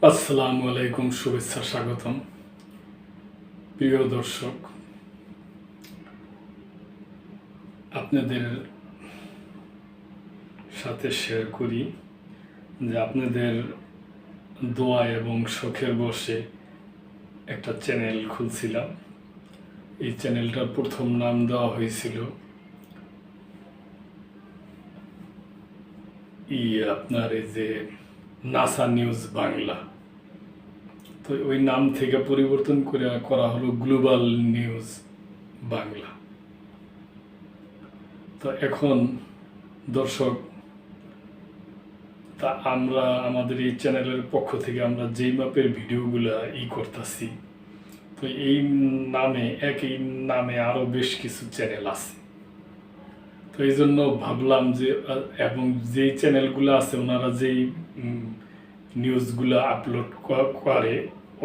আসসালামু আলাইকুম, শুভেচ্ছা, স্বাগতম। প্রিয় দর্শক, আপনাদের সাথে শেয়ার করি যে আপনাদের দোয়া এবং শখের বশে একটা চ্যানেল খুলছিলাম। এই চ্যানেলটার প্রথম নাম দেওয়া হয়েছিল আপনার এই যে নাসা নিউজ বাংলা। তো ওই নাম থেকে পরিবর্তন করে করা হলো গ্লোবাল নিউজ বাংলা। তো এখন দর্শক, তা আমরা আমাদের এই চ্যানেলের পক্ষ থেকে আমরা যেই মাপের ভিডিওগুলো করতেছি, তো এই একই নামে আরও বেশ কিছু চ্যানেল আছে। তো এই জন্য ভাবলাম যে এবং যেই চ্যানেলগুলো আছে ওনারা যেই নিউজগুলো আপলোড করে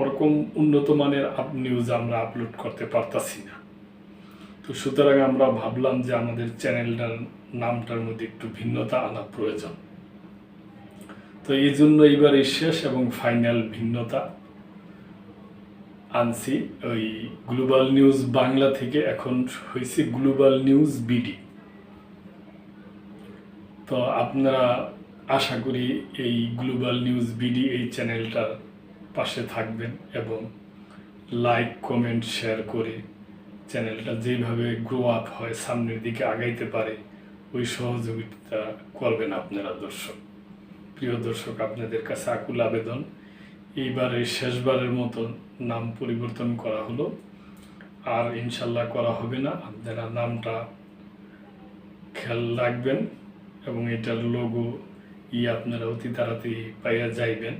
ওরকম উন্নত মানের নিউজ আমরা আপলোড করতে পারতাছি না। তো সুতরাং আমরা ভাবলাম যে আমাদের চ্যানেলটার নামটার মধ্যে একটু ভিন্নতা আনা প্রয়োজন। তো এই জন্য এইবার এই শেষ এবং ফাইনাল ভিন্নতা আনছি। ওই গ্লোবাল নিউজ বাংলা থেকে এখন হয়েছে গ্লোবাল নিউজ বিডি। তো আপনারা আশা করি এই গ্লোবাল নিউজ বিডি এই চ্যানেলটার পাশে থাকবেন এবং লাইক, কমেন্ট, শেয়ার করে চ্যানেলটা যেভাবে গ্রো আপ হয়, সামনের দিকে আগাইতে পারে, ওই সহযোগিতা করবেন আপনারা দর্শক। প্রিয় দর্শক, আপনাদের কাছে আকুল আবেদন, এইবারে শেষবারের মতো নাম পরিবর্তন করা হলো, আর ইনশাল্লাহ করা হবে না। আপনারা নামটা খেয়াল রাখবেন এবং এটার লোগো আপনারা অতি তাড়াতাড়ি পাইয়া যাইবেন।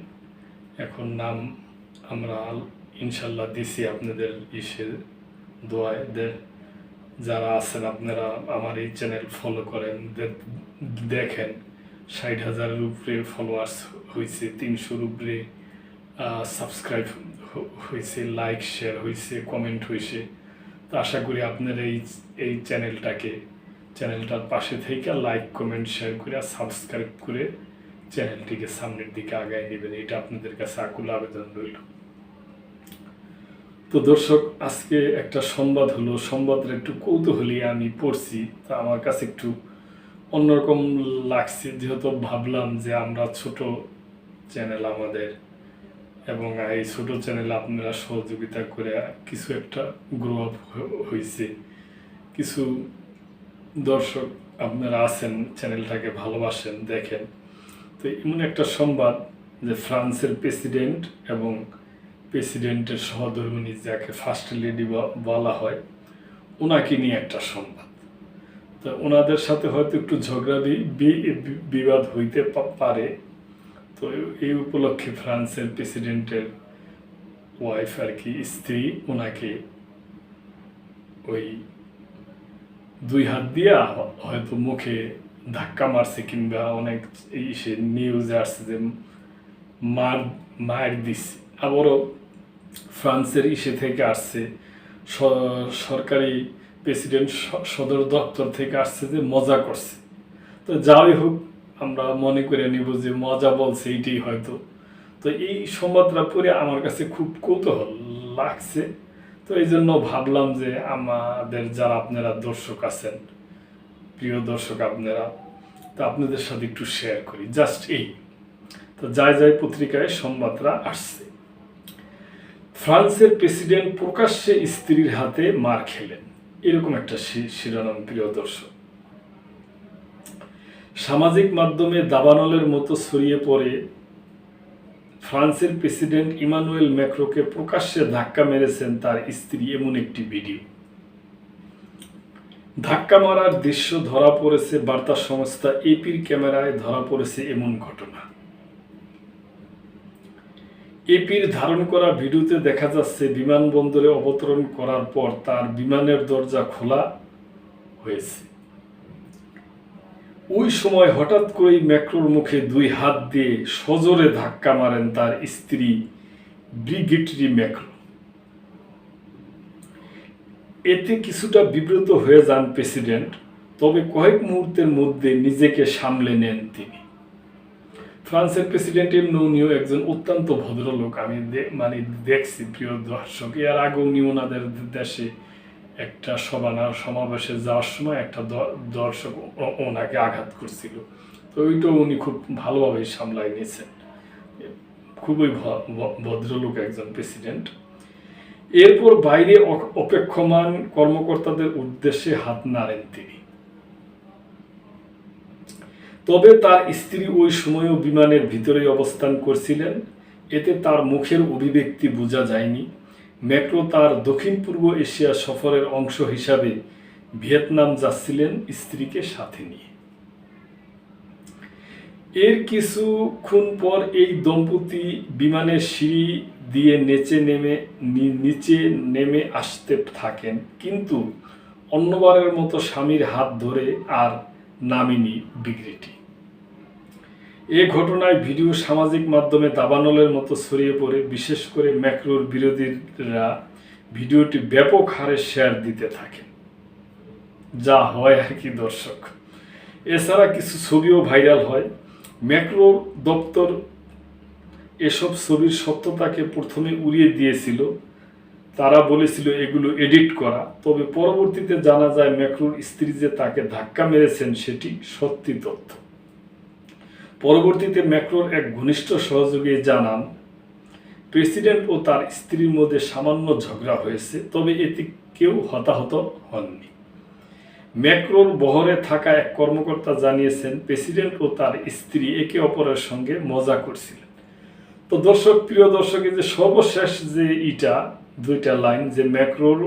এখন নাম আমরা ইনশাল্লাহ দিছি আপনাদের দোয়ায়। যারা আছেন আপনারা আমার এই চ্যানেল ফলো করেন, দেখেন 60,000-এর উপরে ফলোয়ার্স হয়েছে, 300-র উপরে সাবস্ক্রাইব হয়েছে, লাইক শেয়ার হয়েছে, কমেন্ট হয়েছে। তো আশা করি আপনারা এই চ্যানেলটার পাশে থেকে লাইক, কমেন্ট, শেয়ার করে সাবস্ক্রাইব করে চ্যানেলটিকে সামনের দিকে আগায় নেবেন, এটা আপনাদের কাছে আকুল আবেদন রইল। তো দর্শক, আজকে একটা সংবাদ হলো, সংবাদটা একটু কৌতূহলী আমি পড়ছি, তা আমার কাছে একটু অন্যরকম লাগছে, যেহেতু ভাবলাম যে আমরা ছোট চ্যানেল আমাদের, এবং এই ছোট চ্যানেলে আপনারা সহযোগিতা করে কিছু একটা গ্রো আপ হয়েছে, কিছু দর্শক আপনারা আছেন চ্যানেলটাকে ভালোবাসেন, দেখেন। তো এমন একটা সংবাদ যে ফ্রান্সের প্রেসিডেন্ট এবং প্রেসিডেন্টের সহধর্মিণী, যাকে ফার্স্ট লেডি বলা হয়, ওনাকে নিয়ে একটা সংবাদ। তো ওনাদের সাথে হয়তো একটু ঝগড়া বিবাদ হইতে পারে। তো এই উপলক্ষে ফ্রান্সের প্রেসিডেন্টের ওয়াইফ আর কি, স্ত্রী, ওনাকে ওই 2 হাত দিয়া হয়তো মুখে ধাক্কা মারছে, কিংবা অনেক নিউজে আসছে যে মার দিচ্ছে। আবারও ফ্রান্সের থেকে আসছে, সরকারি প্রেসিডেন্ট সদর দপ্তর থেকে আসছে যে মজা করছে। তো যাই হোক, আমরা মনে করে নিব যে মজা বলছে, এইটাই হয়তো। তো এই সংবাদটা পড়ে আমার কাছে খুব কৌতূহল লাগছে। তো এই জন্য ভাবলাম যে আমাদের যারা আপনারা দর্শক আছেন, প্রিয় দর্শক আপনারা, তো আপনাদের সাথে একটু শেয়ার করি, জাস্ট এই। তো যাই পত্রিকায় সংবাদটা আসছে, ফ্রান্সের প্রেসিডেন্ট প্রকাশ্যে স্ত্রীর হাতে মার খেলেন, এরকম একটা শিরোনাম। প্রিয় দর্শক, সামাজিক মাধ্যমে দাবানলের মতো ছড়িয়ে পড়ে ফ্রান্সের প্রেসিডেন্ট ইমানুয়েল ম্যাক্রোকে প্রকাশ্যে ধাক্কা মেরেছেন তার স্ত্রী, এমন একটি ভিডিও। ধাক্কা মারার দৃশ্য ধরা পড়েছে বার্তা সংস্থা এপির ক্যামেরায়, ধরা পড়েছে এমন ঘটনা। এপির ধারণ করা ভিডিওতে দেখা যাচ্ছে বিমানবন্দরে অবতরণ করার পর তার বিমানের দরজা খোলা হয়েছে। ওই সময় হঠাৎ করেই ম্যাক্রোর মুখে 2 হাত দিয়ে সজোরে ধাক্কা মারেন তার স্ত্রী ব্রিগিটরি ম্যাক্রো। এতে কিছুটা বিব্রত হয়ে যান প্রেসিডেন্ট, তবে কয়েক মুহূর্তের মধ্যে নিজেকে সামলে নেন তিনি। ফ্রান্সের প্রেসিডেন্ট এমনিও একজন অত্যন্ত ভদ্রলোক। আমি দেখছি প্রিয় দর্শক, এর আগেও উনি ওনাদের দেশে একটা সমাবেশে যাওয়ার সময় একটা দর্শক ওনাকে আঘাত করছিল, তো ওইটাও উনি খুব ভালোভাবে সামলাই নিয়েছেন। খুবই ভদ্রলোক একজন প্রেসিডেন্ট। এরপর বাইরে অপেক্ষমান কর্মকর্তাদের উদ্দেশ্যে হাত নাড়েন তিনি। তবে তার স্ত্রী ওই সময়ও বিমানের ভিতরেই অবস্থান করছিলেন, এতে তার মুখের অভিব্যক্তি বোঝা যায়নি। ম্যাক্রো তার দক্ষিণ পূর্ব এশিয়া সফরের অংশ হিসাবে ভিয়েতনাম যাচ্ছিলেন স্ত্রীকে সাথে নিয়ে। এর কিছুক্ষণ পর এই দম্পতি বিমানের সিঁড়ি দিয়ে নিচে নেমে আসতে থাকেন, কিন্তু অন্যবারের মতো স্বামীর হাত ধরে আর নামেনি বিগ্রেটি। এ ঘটনায় ভিডিও সামাজিক মাধ্যমে দাবানলের মতো ছড়িয়ে পড়ে। বিশেষ করে ম্যাক্রোর বিরোধীরা ভিডিওটি ব্যাপক হারে শেয়ার দিতে থাকেন, যা হয় আর কি দর্শক। এছাড়া কিছু ছবিও ভাইরাল হয়। ম্যাক্রো দপ্তর এসব ছবির সত্যতাকে প্রথমে উড়িয়ে দিয়েছিল, তারা বলেছিল এগুলো এডিট করা। তবে পরবর্তীতে জানা যায় ম্যাক্রোর স্ত্রী যে তাকে ধাক্কা মেরেছেন সেটি সত্যি তথ্য। পরবর্তীতে ম্যাক্রোর এক ঘনিষ্ঠ সহযোগী জানান, প্রেসিডেন্ট ও তার স্ত্রীর মধ্যে সামান্য ঝগড়া হয়েছে, তবে এতে কেউ হতাহত হননি। ম্যাক্রোর বহরে থাকা এক কর্মকর্তা জানিয়েছেন, প্রেসিডেন্ট ও তার স্ত্রী একে অপরের সঙ্গে মজা করছিলেন। তো দর্শক, প্রিয় দর্শক, এই যে সর্বশেষ যে দুইটা লাইন, যে ম্যাক্রোর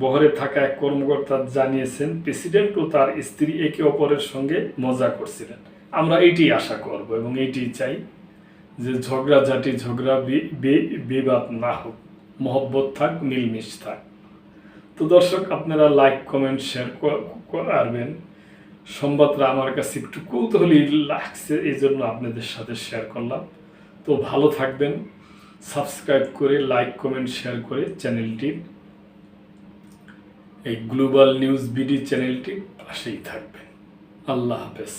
বহরে থাকা এক কর্মকর্তা জানিয়েছেন প্রেসিডেন্ট ও তার স্ত্রী একে অপরের সঙ্গে মজা করছিলেন, আমরা এইটি আশা করব এবং এইটি চাই যে ঝগড়া বিবাদ না হোক, মহব্বত থাক, মিলমিশ থাক। তো দর্শক, আপনারা লাইক কমেন্ট শেয়ার করবেন। সংবাদটা আমার কাছে একটু কৌতূহলী লাগছে, এই জন্য আপনাদের সাথে শেয়ার করলাম। তো ভালো থাকবেন, সাবস্ক্রাইব করে লাইক কমেন্ট শেয়ার করে চ্যানেলটি, এই গ্লোবাল নিউজ বিডি চ্যানেলটি পাশেই থাকবেন। আল্লাহ হাফেজ।